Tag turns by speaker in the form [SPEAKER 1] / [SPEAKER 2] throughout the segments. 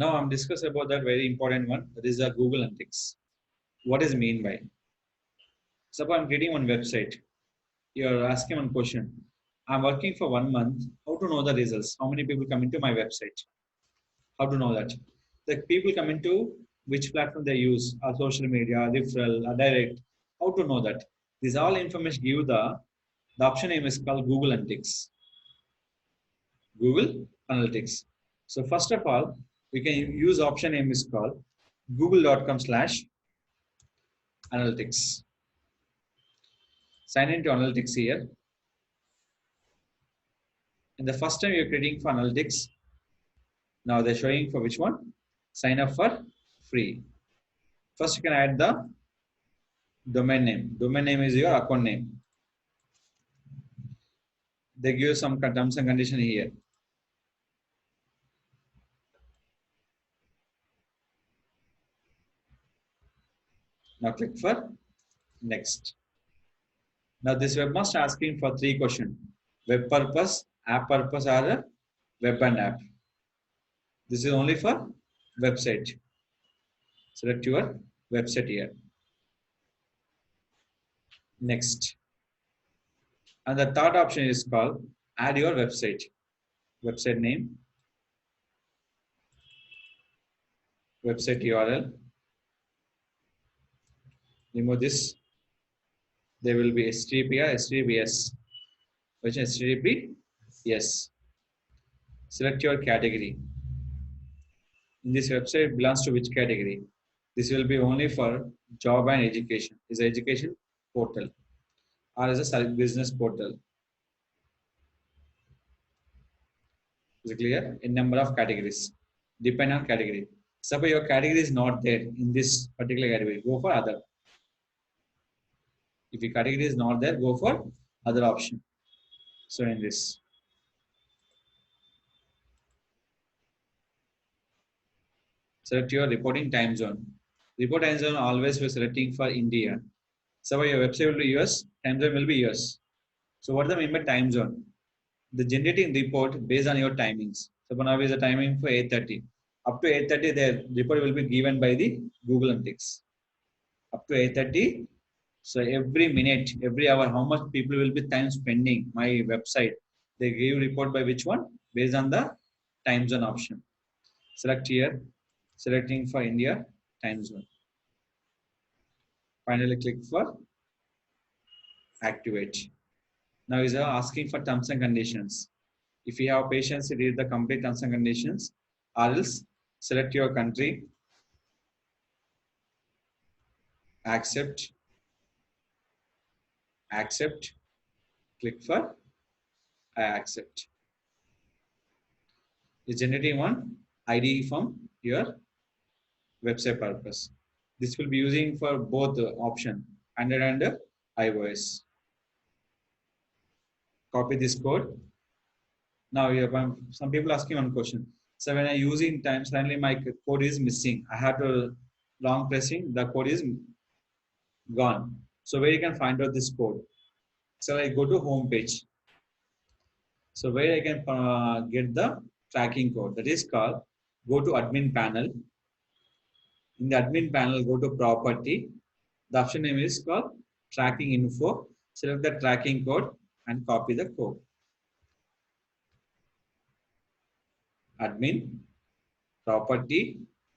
[SPEAKER 1] Now I'm discussing about that very important one. That is a Google Analytics. What is mean by? Suppose I'm creating one website. You're asking one question. I'm working for 1 month. How to know the results? How many people come into my website? How to know that? The people come into which platform they use, or social media, referral, or direct. How to know that? These all information give the option name is called Google Analytics. Google Analytics. So first of all, we can use option name is called google.com/analytics. Sign into analytics here. And the first time you're creating for analytics, now they're showing for which one? Sign up for free. First, you can add the domain name. Domain name is your account name. They give some terms and condition here. Now click for next. Now this webmaster asking for 3 questions: web purpose, app purpose, or web and app. This is only for website. Select your website here. Next. And the third option is called add your website. Website name, website URL. Remove this. There will be HTTP or HTTPS. Which is HTTP? Yes. Select your category. In this website belongs to which category? This will be only for job and education. Is education portal or is a business portal? Is it clear? In number of categories, depend on category. Suppose your category is not there in this particular category, go for other. If your category is not there, go for other option. So in this, select your reporting time zone. Report time zone always we're selecting for India. So your website will be US, time zone will be US. So what do I mean by time zone? The generating report based on your timings. So now is the timing for 8:30. Up to 8:30, the report will be given by the Google Analytics. Up to 8:30. So every minute, every hour, how much people will be time spending my website. They give report by which one? Based on the time zone option. Select here, selecting for India time zone. Finally click for activate. Now is asking for terms and conditions. If you have patience, read the complete terms and conditions, or else select your country, accept, accept, click for I accept. It's generating one ID from your website purpose. This will be using for both the option Android and iOS. Copy this code. Now you have some people asking one question. So when I using time, suddenly my code is missing. I have to long pressing, the code is gone. So where you can find out this code? So I go to home page. So where I can get the tracking code, that is called, go to admin panel. In the admin panel, go to property. The option name is called tracking info. Select the tracking code and copy the code. Admin, property,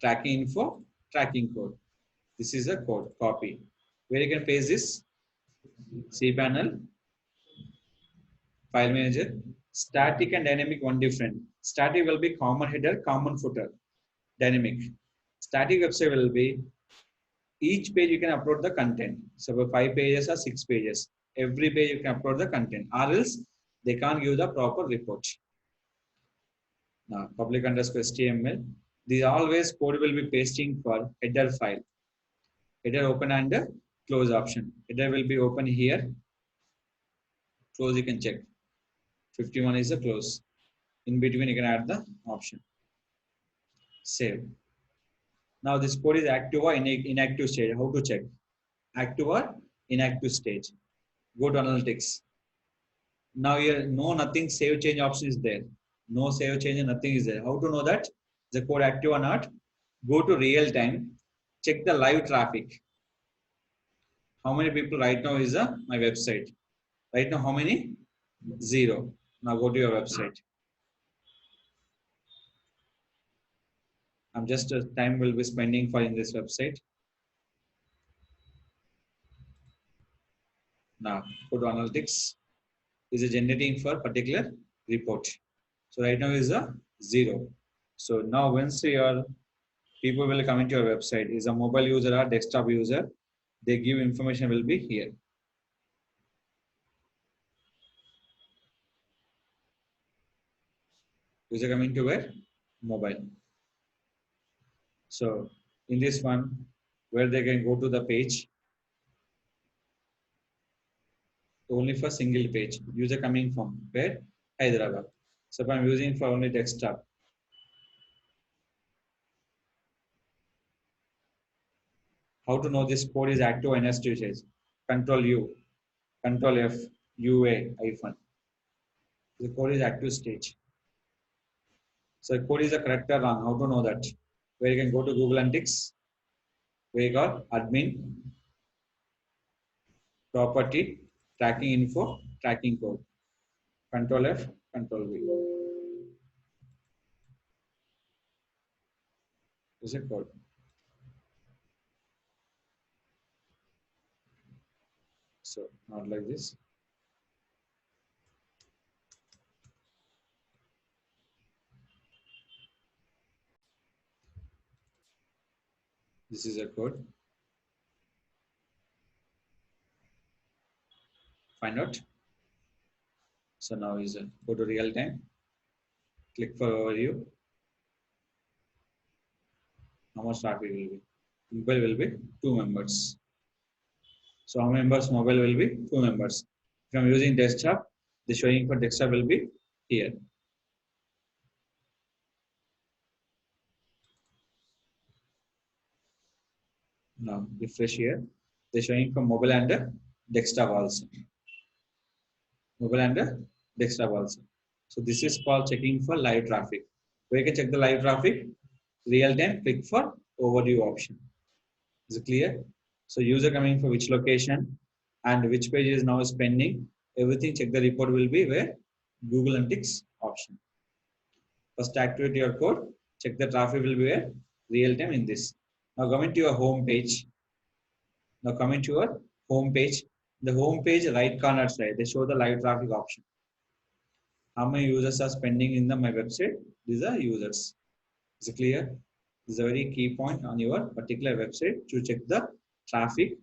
[SPEAKER 1] tracking info, tracking code. This is the code, copy. Where you can paste this? cPanel, file manager. Static and dynamic, one different. Static will be common header, common footer. Dynamic. Static website will be each page you can upload the content. So 5 pages or 6 pages. Every page you can upload the content, or else they can't give the proper report. Now public underscore HTML. These always code will be pasting for header file. Header open and close option. Header will be open here. Close you can check. 51 is the close. In between you can add the option. Save. Now this code is active or inactive state. How to check? Active or inactive stage. Go to analytics. Now here no nothing save change option is there. No save change, nothing is there. How to know that? Is the code active or not? Go to real time. Check the live traffic. How many people right now is my website? Right now, how many? Zero. Now go to your website. I'm just time will be spending for in this website. Now go to analytics. Is it generating for particular report? So right now is a zero. So now once your people will come into your website, is a mobile user or desktop user, they give information will be here. User coming to where? Mobile. So in this one, where they can go to the page, only for single page. User coming from where? Hyderabad. So if I'm using for only desktop, how to know this code is active and STH? Control U, Control F, UA hyphen. The code is active stage. So the code is a correct or wrong. How to know that? Where you can go to Google Analytics, where you got admin, property, tracking info, tracking code. Control F, Control V. This is a code. So not like this. This is a code. Find out. So now is go to real time. Click for overview. How much traffic will be? Mobile will be 2 members. So how many members? Mobile will be 2 members. If I'm using desktop, the showing for desktop will be here. Now refresh here. They're showing for mobile and desktop also. Mobile and desktop also. So this is called checking for live traffic. Where you can check the live traffic, real time, click for overview option. Is it clear? So user coming for which location and which page is now spending, everything check the report will be where? Google Analytics option. First activate your code, check the traffic will be where? Real time in this. Now coming to your home page. Now coming to your home page. The home page right corner side, they show the live traffic option. How many users are spending in my website? These are users. Is it clear? This is a very key point on your particular website to check the traffic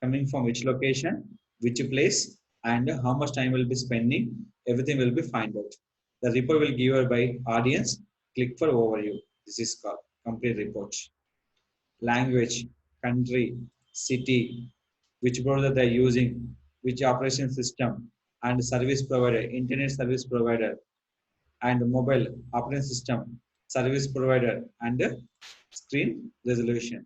[SPEAKER 1] coming from which location, which place, and how much time will be spending. Everything will be find out. The report will give you by audience. Click for overview. This is called complete report. Language, country, city, which browser they're using, which operation system, and service provider, internet service provider, and mobile operating system, service provider, and screen resolution.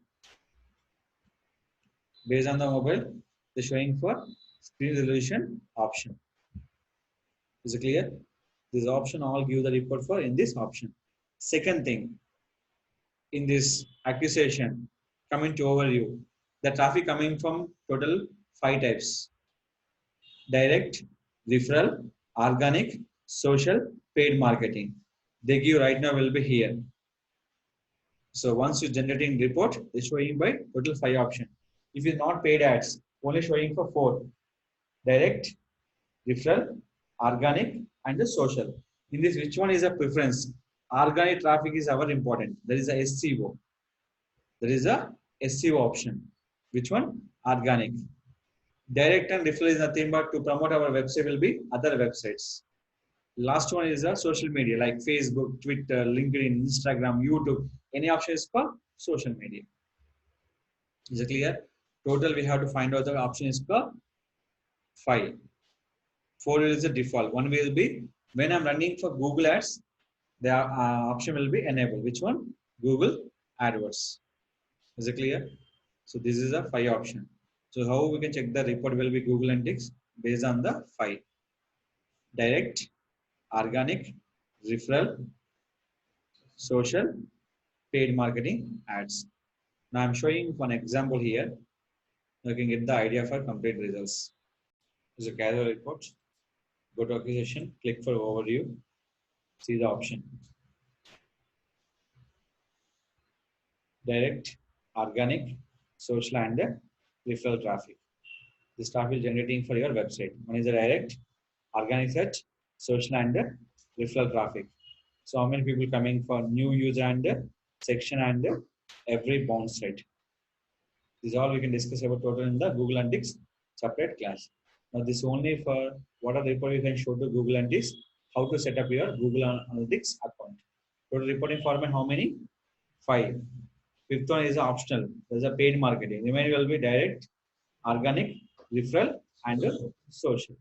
[SPEAKER 1] Based on the mobile, the showing for screen resolution option. Is it clear? This option all give the report for in this option. Second thing, in this acquisition, coming to overview, the traffic coming from total 5 types: direct, referral, organic, social, paid marketing. They give right now will be here. So once you generating report, it's showing by total 5 option. If it's not paid ads, only showing for 4: direct, referral, organic, and the social. In this, which one is a preference? Organic traffic is our important. There is a SEO. There is a SEO option. Which one? Organic. Direct and referral is nothing but to promote our website will be other websites. Last one is a social media like Facebook, Twitter, LinkedIn, Instagram, YouTube. Any option is called social media. Is it clear? Total we have to find out the option is called 5. 4 is the default. One will be when I'm running for Google Ads, the option will be enabled. Which one? Google AdWords. Is it clear? So this is a 5 option. So how we can check the report will be Google Analytics based on the 5: direct, organic, referral, social, paid marketing ads. Now I'm showing one example here. You can get the idea for complete results. This is a casual report. Go to acquisition, click for overview, see the option. Direct, organic, social and referral traffic. This traffic generating for your website. One is the direct, organic search, social and referral traffic. So how many people coming for new user and section and every bounce rate. This is all we can discuss about total in the Google Analytics separate class. Now this only for what are the report you can show to Google Analytics, how to set up your Google Analytics account. Total reporting format how many? 5. Fifth one is optional. There's a paid marketing. Remaining will be direct, organic, referral, and social.